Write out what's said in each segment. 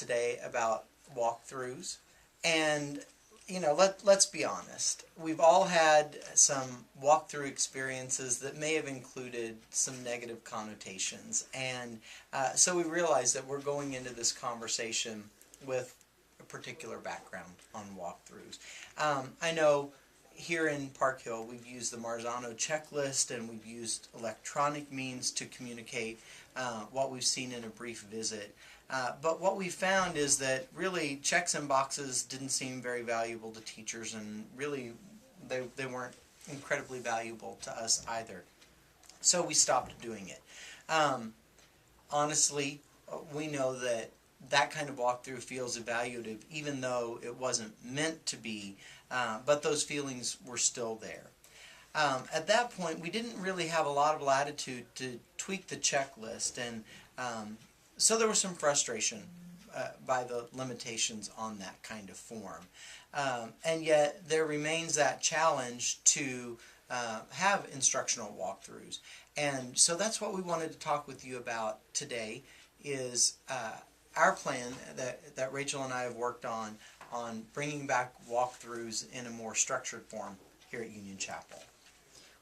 today about walkthroughs, and let's be honest. We've all had some walkthrough experiences that may have included some negative connotations, and so we realize that we're going into this conversation with a particular background on walkthroughs. I know here in Park Hill we've used the Marzano checklist, and we've used electronic means to communicate what we've seen in a brief visit. But what we found is that really checks and boxes didn't seem very valuable to teachers, and really they weren't incredibly valuable to us either. So we stopped doing it. Honestly, we know that that kind of walkthrough feels evaluative even though it wasn't meant to be, but those feelings were still there. At that point, we didn't really have a lot of latitude to tweak the checklist, and so there was some frustration by the limitations on that kind of form. And yet there remains that challenge to have instructional walkthroughs. And so that's what we wanted to talk with you about today, is our plan that Rachel and I have worked on bringing back walkthroughs in a more structured form here at Union Chapel.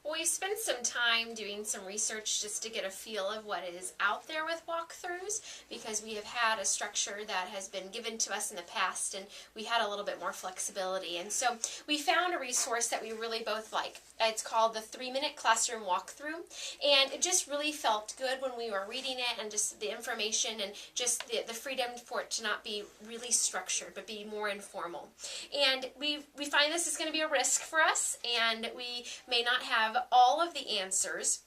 Well, we spent some time doing some research just to get a feel of what is out there with walkthroughs, because we have had a structure that has been given to us in the past, and we had a little bit more flexibility. And so we found a resource that we really both like. It's called the 3-Minute Classroom Walkthrough, and it just really felt good when we were reading it, and just the information and just the freedom for it to not be really structured but be more informal. And we find this is going to be a risk for us, and we may not have all of the answers,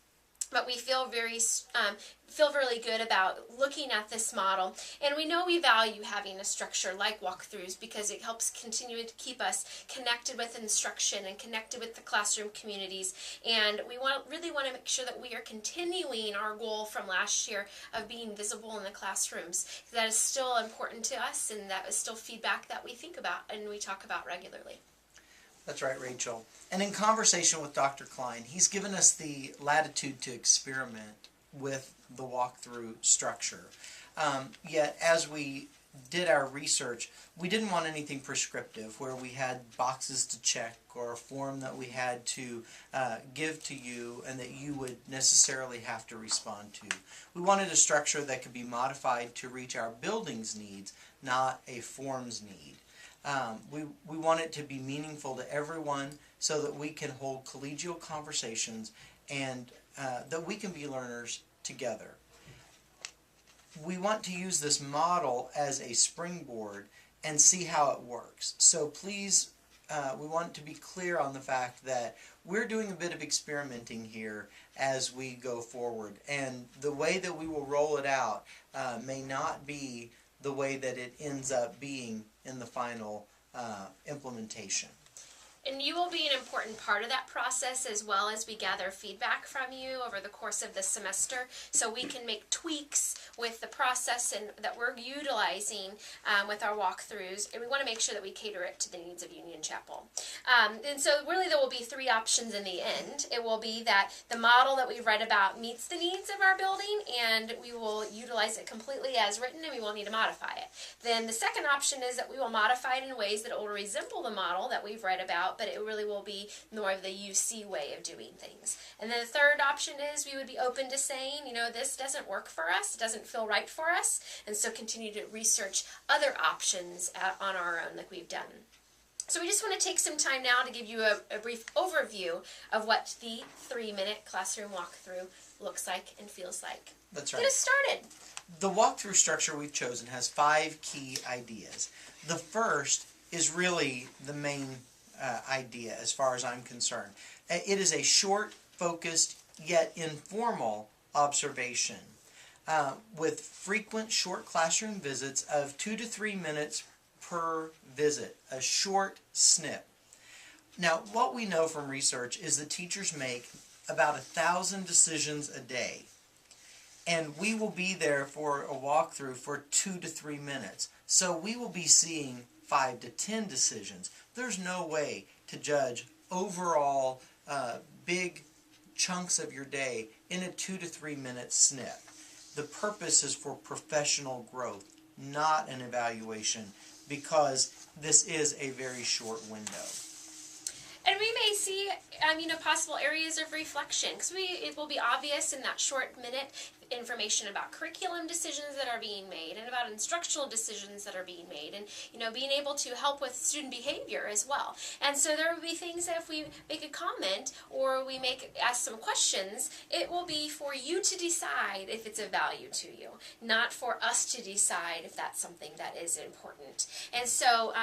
but we feel really good about looking at this model. And we know we value having a structure like walkthroughs because it helps continue to keep us connected with instruction and connected with the classroom communities. And we really want to make sure that we are continuing our goal from last year of being visible in the classrooms. That is still important to us, and that is still feedback that we think about and we talk about regularly. That's right, Rachel. And in conversation with Dr. Klein, he's given us the latitude to experiment with the walkthrough structure. Yet, as we did our research, we didn't want anything prescriptive where we had boxes to check or a form that we had to give to you and that you would necessarily have to respond to. We wanted a structure that could be modified to reach our building's needs, not a form's need. We want it to be meaningful to everyone so that we can hold collegial conversations and that we can be learners together. We want to use this model as a springboard and see how it works. So please, we want to be clear on the fact that we're doing a bit of experimenting here as we go forward. And the way that we will roll it out may not be the way that it ends up being in the final implementation. And you will be an important part of that process as well as we gather feedback from you over the course of the semester, so we can make tweaks with the process and that we're utilizing with our walkthroughs, and we want to make sure that we cater it to the needs of Union Chapel. And so really there will be 3 options in the end. It will be that the model that we've read about meets the needs of our building, and we will utilize it completely as written, and we won't need to modify it. Then the second option is that we will modify it in ways that it will resemble the model that we've read about, but it really will be more of the UC way of doing things. And then the third option is we would be open to saying, this doesn't work for us, it doesn't feel right for us, and so continue to research other options on our own like we've done. So we just want to take some time now to give you a brief overview of what the 3-minute classroom walkthrough looks like and feels like. That's right. Get us started. The walkthrough structure we've chosen has 5 key ideas. The first is really the main idea as far as I'm concerned. It is a short, focused, yet informal observation with frequent short classroom visits of 2 to 3 minutes per visit, a short snip. Now, what we know from research is that teachers make about 1,000 decisions a day, and we will be there for a walkthrough for 2 to 3 minutes. So we will be seeing 5 to 10 decisions. There's no way to judge overall big chunks of your day in a 2 to 3 minute snip. The purpose is for professional growth, not an evaluation, because this is a very short window. And we may see, possible areas of reflection, because it will be obvious in that short minute information about curriculum decisions that are being made and about instructional decisions that are being made, and being able to help with student behavior as well. And so there will be things that if we make a comment or we ask some questions, it will be for you to decide if it's of value to you, not for us to decide if that's something that is important. And so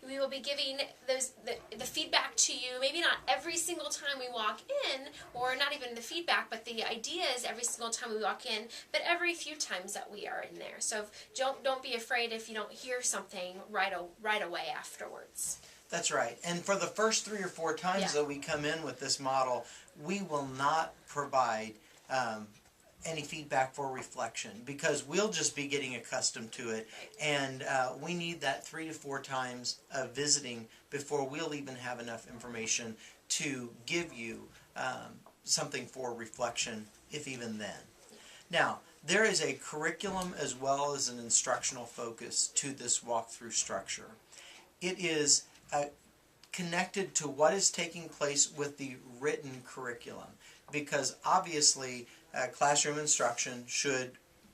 we will be giving the feedback to you, maybe not every single time we walk in, or not even the feedback, but the ideas every single time we walk in, but every few times that we are in there. So don't be afraid if you don't hear something right away afterwards. That's right. And for the first 3 or 4 times that we come in with this model, we will not provide any feedback for reflection, because we'll just be getting accustomed to it, and we need that 3 to 4 times of visiting before we'll even have enough information to give you something for reflection, if even then. Now, there is a curriculum as well as an instructional focus to this walkthrough structure. It is connected to what is taking place with the written curriculum, because obviously classroom instruction should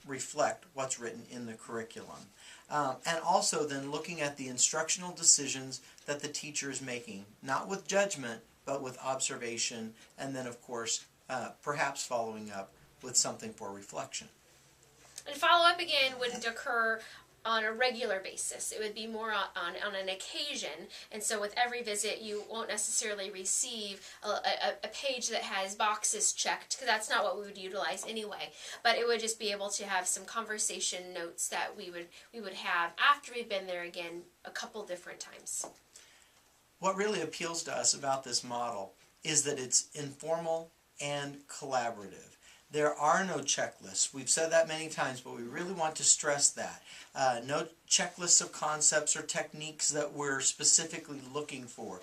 reflect what's written in the curriculum. And also then looking at the instructional decisions that the teacher is making, not with judgment, but with observation, and then of course perhaps following up with something for reflection. And follow-up again wouldn't occur on a regular basis. It would be more on an occasion, and so with every visit you won't necessarily receive a page that has boxes checked, because that's not what we would utilize anyway, but it would just be able to have some conversation notes that we would have after we've been there again a couple different times. What really appeals to us about this model is that it's informal and collaborative. There are no checklists. We've said that many times, but we really want to stress that. No checklists of concepts or techniques that we're specifically looking for.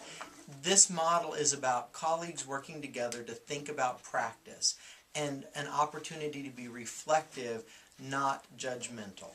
This model is about colleagues working together to think about practice and an opportunity to be reflective, not judgmental.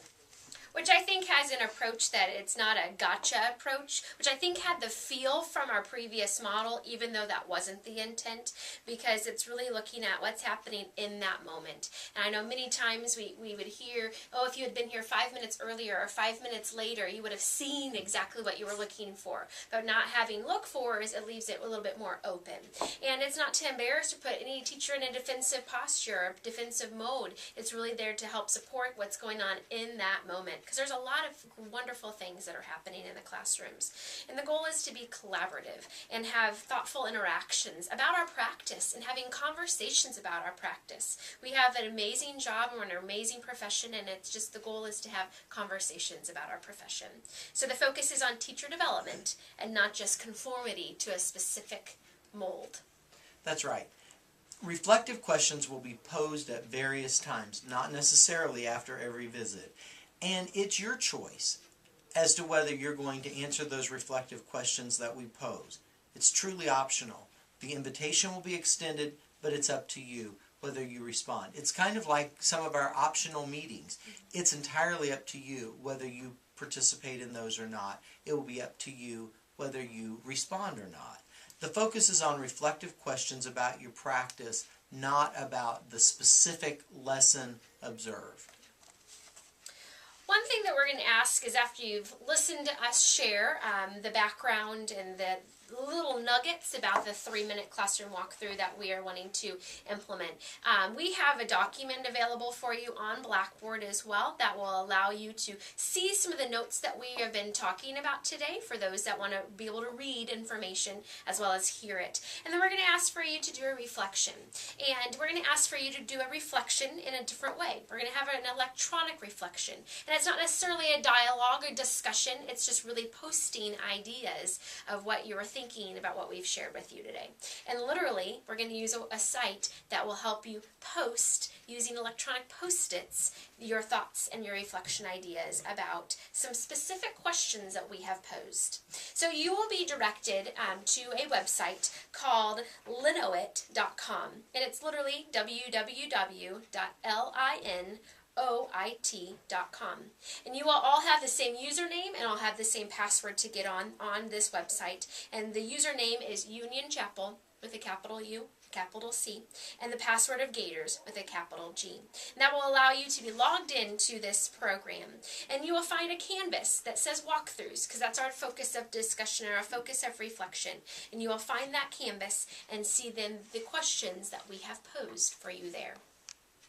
Which I think has an approach that it's not a gotcha approach, which I think had the feel from our previous model, even though that wasn't the intent, because it's really looking at what's happening in that moment. And I know many times we would hear, oh, if you had been here 5 minutes earlier or 5 minutes later, you would have seen exactly what you were looking for. But not having look fors, it leaves it a little bit more open. And it's not to embarrass to put any teacher in a defensive posture or defensive mode. It's really there to help support what's going on in that moment, because there's a lot of wonderful things that are happening in the classrooms. And the goal is to be collaborative and have thoughtful interactions about our practice and having conversations about our practice. We have an amazing job and we're an amazing profession, and it's just the goal is to have conversations about our profession. So the focus is on teacher development and not just conformity to a specific mold. That's right. Reflective questions will be posed at various times, not necessarily after every visit. And it's your choice as to whether you're going to answer those reflective questions that we pose. It's truly optional. The invitation will be extended, but it's up to you whether you respond. It's kind of like some of our optional meetings. It's entirely up to you whether you participate in those or not. It will be up to you whether you respond or not. The focus is on reflective questions about your practice, not about the specific lesson observed. One thing that we're going to ask is, after you've listened to us share the background and the little nuggets about the 3-minute classroom walkthrough that we are wanting to implement. We have a document available for you on Blackboard as well that will allow you to see some of the notes that we have been talking about today for those that want to be able to read information as well as hear it. And then we're going to ask for you to do a reflection. And we're going to ask for you to do a reflection in a different way. We're going to have an electronic reflection. And it's not necessarily a dialogue or discussion, it's just really posting ideas of what you were thinking about what we've shared with you today. And literally, we're going to use a site that will help you post, using electronic post-its, your thoughts and your reflection ideas about some specific questions that we have posed. So you will be directed to a website called linowit.com, and it's literally www.linowit.com. And you will all have the same username, and I'll have the same password to get on this website. And the username is Union Chapel with a capital U, capital C, and the password of Gators with a capital G. And that will allow you to be logged into this program. And you will find a canvas that says walkthroughs, because that's our focus of discussion or our focus of reflection. And you will find that canvas and see then the questions that we have posed for you there.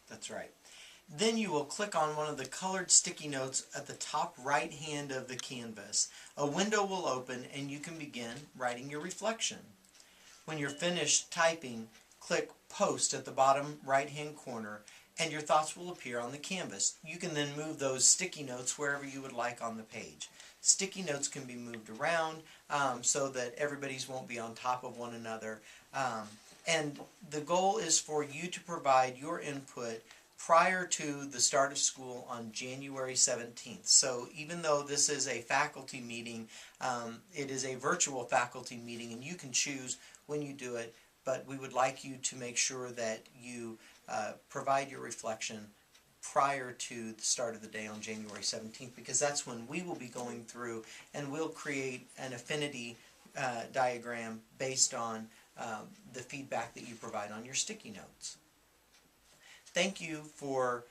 That's right. Then you will click on one of the colored sticky notes at the top right hand of the canvas. A window will open and you can begin writing your reflection. When you're finished typing, click Post at the bottom right hand corner and your thoughts will appear on the canvas. You can then move those sticky notes wherever you would like on the page. Sticky notes can be moved around so that everybody's won't be on top of one another. And the goal is for you to provide your input prior to the start of school on January 17th. So even though this is a faculty meeting, it is a virtual faculty meeting and you can choose when you do it, but we would like you to make sure that you provide your reflection prior to the start of the day on January 17th, because that's when we will be going through and we'll create an affinity diagram based on the feedback that you provide on your sticky notes. Thank you for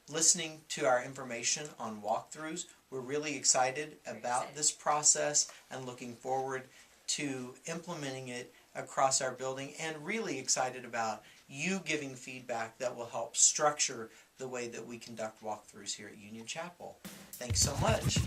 listening to our information on walkthroughs. We're really excited about this process and looking forward to implementing it across our building, and really excited about you giving feedback that will help structure the way that we conduct walkthroughs here at Union Chapel. Thanks so much.